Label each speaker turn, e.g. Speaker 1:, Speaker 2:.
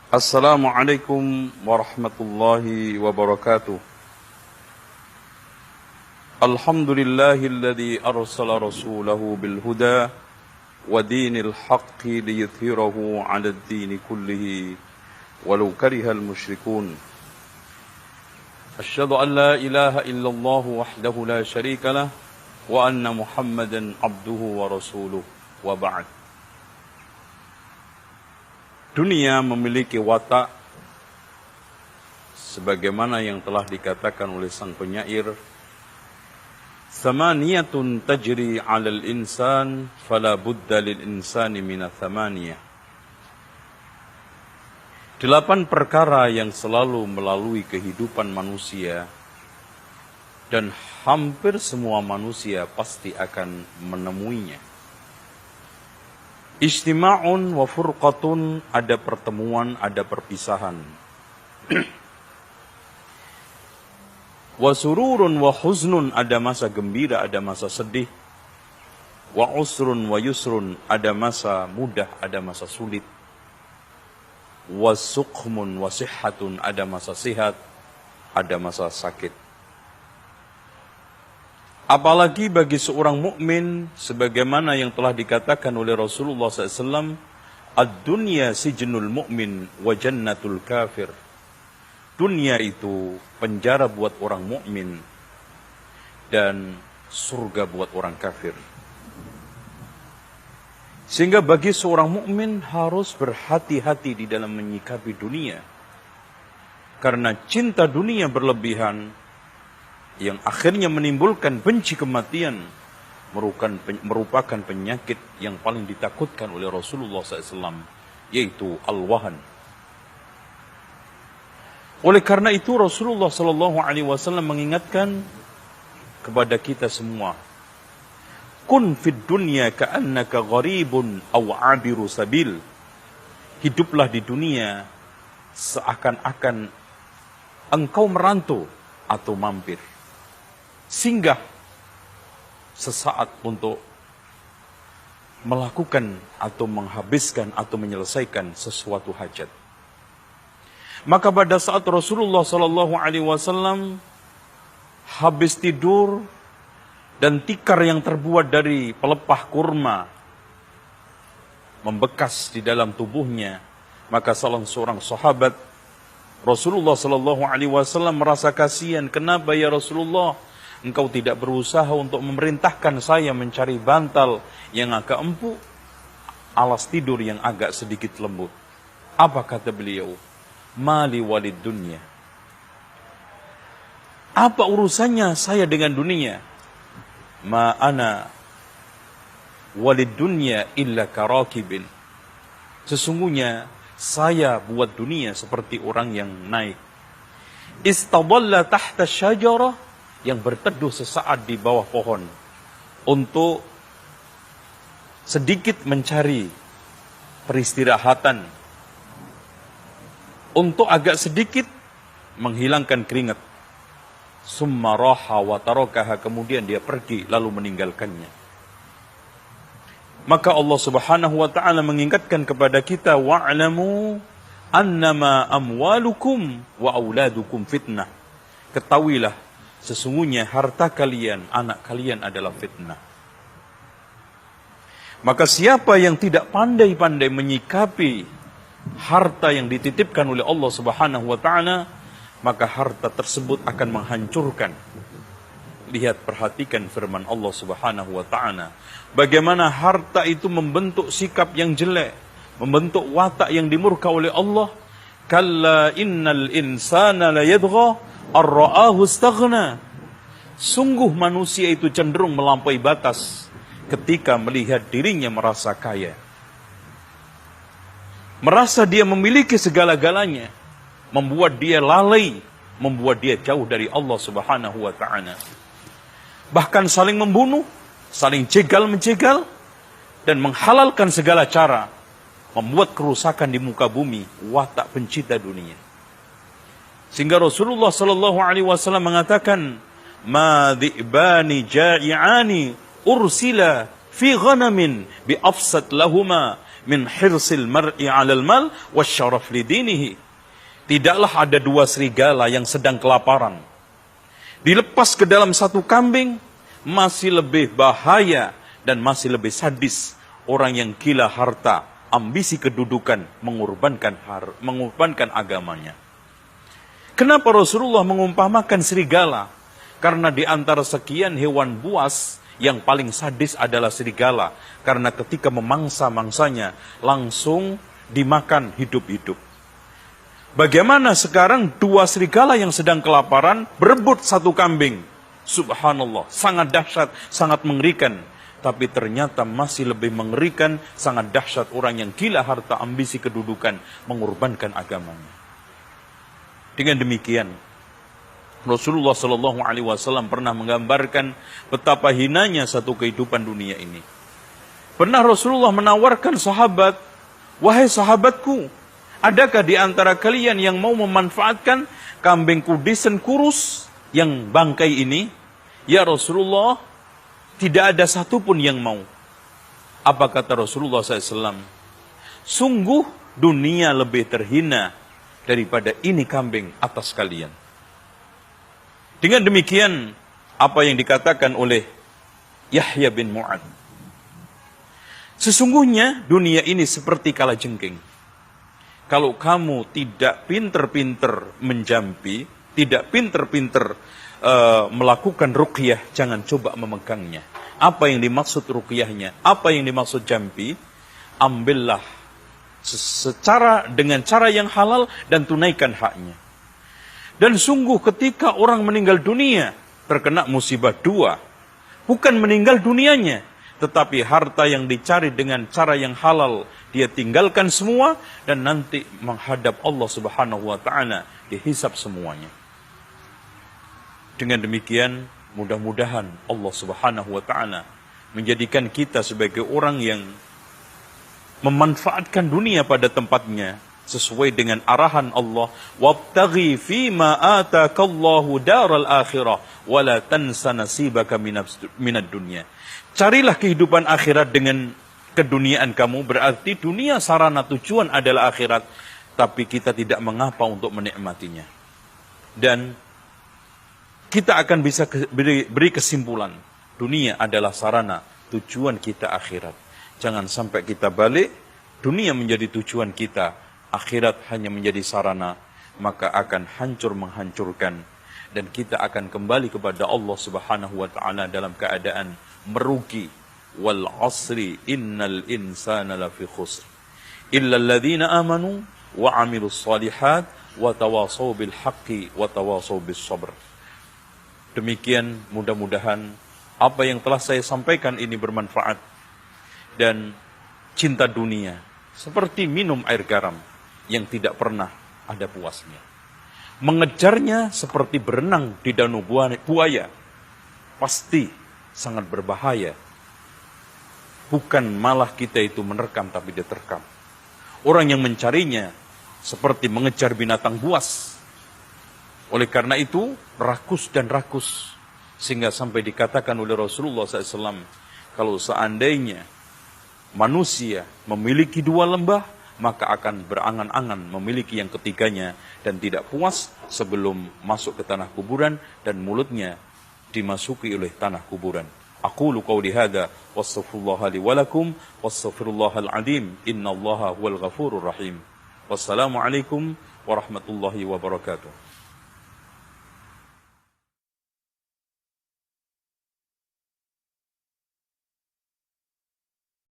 Speaker 1: Assalamualaikum warahmatullahi wabarakatuh. Alhamdulillahilladzi arsala rasulahu bil huda wa dinil haqqi liyudhhirahu 'alad dini kullihi walau karihal musyrikun. Asyhadu an la ilaha illallah wahdahu la syarika lah wa anna Muhammadan abduhu wa rasuluh wa ba'd. Dunia memiliki watak sebagaimana yang telah dikatakan oleh sang penyair, "Thamaniyatun tajri 'alal insan fala budda lil insani minats thamaniyah." 8 perkara yang selalu melalui kehidupan manusia dan hampir semua manusia pasti akan menemuinya. Istima'un wa furqatun, ada pertemuan, ada perpisahan. Wa sururun wa huznun, ada masa gembira, ada masa sedih. Wa usrun wa yusrun, ada masa mudah, ada masa sulit. Wa suqmun wa sihhatun, ada masa sehat, ada masa sakit. Apalagi bagi seorang mukmin, sebagaimana yang telah dikatakan oleh Rasulullah SAW, ad-dunya sijnul mu'min wa jannatul kafir. Dunia itu penjara buat orang mukmin dan surga buat orang kafir. Sehingga bagi seorang mukmin harus berhati-hati di dalam menyikapi dunia. Karena cinta dunia berlebihan yang akhirnya menimbulkan benci kematian merupakan penyakit yang paling ditakutkan oleh Rasulullah SAW, yaitu al-wahan. Oleh karena itu Rasulullah SAW mengingatkan kepada kita semua, kun fid dunya ka'annaka gharibun aw 'abiru sabil. Hiduplah di dunia seakan-akan engkau merantau atau mampir, singgah sesaat untuk melakukan atau menghabiskan atau menyelesaikan sesuatu hajat. Maka pada saat Rasulullah SAW habis tidur dan tikar yang terbuat dari pelepah kurma membekas di dalam tubuhnya, maka salah seorang sahabat Rasulullah SAW merasa kasihan. Kenapa ya Rasulullah, engkau tidak berusaha untuk memerintahkan saya mencari bantal yang agak empuk, alas tidur yang agak sedikit lembut? Apa kata beliau? Mali walid dunya. Apa urusannya saya dengan dunia? Ma ana walid dunya illa karakibin. Sesungguhnya saya buat dunia seperti orang yang naik istadalla tahta syajarah, yang berteduh sesaat di bawah pohon untuk sedikit mencari peristirahatan, untuk agak sedikit menghilangkan keringat. Summa raha wa tarakaha, kemudian dia pergi lalu meninggalkannya. Maka Allah Subhanahu wa taala mengingatkan kepada kita, wa'lamu annama amwalukum wa auladukum fitnah. Ketahuilah sesungguhnya harta kalian, anak kalian adalah fitnah. Maka siapa yang tidak pandai-pandai menyikapi harta yang dititipkan oleh Allah Subhanahu wa taala, maka harta tersebut akan menghancurkan. Lihat, perhatikan firman Allah Subhanahu wa taala, bagaimana harta itu membentuk sikap yang jelek, membentuk watak yang dimurka oleh Allah. Kalla innal insana la yadgha ar-ra'ahu istaghna. Sungguh manusia itu cenderung melampaui batas ketika melihat dirinya merasa kaya, merasa dia memiliki segala-galanya, membuat dia lalai, membuat dia jauh dari Allah Subhanahu wa taala. Bahkan saling membunuh, saling jegal-menjegal, dan menghalalkan segala cara, membuat kerusakan di muka bumi, watak pencinta dunia. Sehingga Rasulullah SAW mengatakan, ma dhi'bani ja'i'ani ursila fi ghanamin bi afsad lahuma min hirsil mar'i 'alal mal wasyaraf lidinihi. Tidaklah ada dua serigala yang sedang kelaparan. Dilepas ke dalam satu kambing masih lebih bahaya dan masih lebih sadis orang yang gila harta, ambisi kedudukan, mengorbankan agamanya. Kenapa Rasulullah mengumpamakan serigala? Karena di antara sekian hewan buas, yang paling sadis adalah serigala. Karena ketika memangsa mangsanya, langsung dimakan hidup-hidup. Bagaimana sekarang dua serigala yang sedang kelaparan berebut satu kambing? Subhanallah, sangat dahsyat, sangat mengerikan. Tapi ternyata masih lebih mengerikan, sangat dahsyat orang yang gila harta, ambisi kedudukan, mengorbankan agamanya. Dengan demikian, Rasulullah SAW pernah menggambarkan betapa hinanya satu kehidupan dunia ini. Pernah Rasulullah menawarkan sahabat, wahai sahabatku, adakah di antara kalian yang mau memanfaatkan kambing kudisen kurus yang bangkai ini? Ya Rasulullah, tidak ada satupun yang mau. Apa kata Rasulullah SAW? Sungguh dunia lebih terhina daripada ini kambing atas kalian. Dengan demikian, apa yang dikatakan oleh Yahya bin Mu'ad. Sesungguhnya dunia ini seperti kalajengking. Kalau kamu tidak pinter-pinter menjampi, tidak pinter-pinter melakukan ruqyah, jangan coba memegangnya. Apa yang dimaksud ruqyahnya? Apa yang dimaksud jampi? Ambillah dengan cara yang halal dan tunaikan haknya. Dan sungguh ketika orang meninggal dunia, terkena musibah dua. Bukan meninggal dunianya, tetapi harta yang dicari dengan cara yang halal, dia tinggalkan semua dan nanti menghadap Allah Subhanahu wa Ta'ala, dihisab semuanya. Dengan demikian, mudah-mudahan Allah Subhanahu wa Ta'ala menjadikan kita sebagai orang yang memanfaatkan dunia pada tempatnya sesuai dengan arahan Allah, wabtaghi fima atakallahu daral akhirah wa la tansa nasibaka minad dunya. Carilah kehidupan akhirat dengan keduniaan kamu, berarti dunia sarana tujuan adalah akhirat, tapi kita tidak mengapa untuk menikmatinya. Dan kita akan bisa beri kesimpulan, dunia adalah sarana tujuan kita akhirat. Jangan sampai kita balik, dunia menjadi tujuan kita, akhirat hanya menjadi sarana, maka akan hancur menghancurkan. Dan kita akan kembali kepada Allah Subhanahu wa Ta'ala dalam keadaan merugi. Wal asri innal insana lafi khusr illa alladhina amanu wa amilus salihat wa tawasaw bil haqqi wa tawasaw bis sabr. Demikian, mudah-mudahan apa yang telah saya sampaikan ini bermanfaat. Dan cinta dunia seperti minum air garam yang tidak pernah ada puasnya. Mengejarnya seperti berenang di danau buaya. Pasti sangat berbahaya. Bukan malah kita itu menerkam, tapi diterkam. Orang yang mencarinya seperti mengejar binatang buas. Oleh karena itu, rakus dan rakus. Sehingga sampai dikatakan oleh Rasulullah SAW, kalau seandainya manusia memiliki dua lembah, maka akan berangan-angan memiliki yang ketiganya dan tidak puas sebelum masuk ke tanah kuburan dan mulutnya dimasuki oleh tanah kuburan. Aqulu qawli hadza wastaghfirullaha li wa lakum wastaghfirullahal azim innallaha huwal ghafurur rahim. Wassalamu alaikum warahmatullahi wabarakatuh.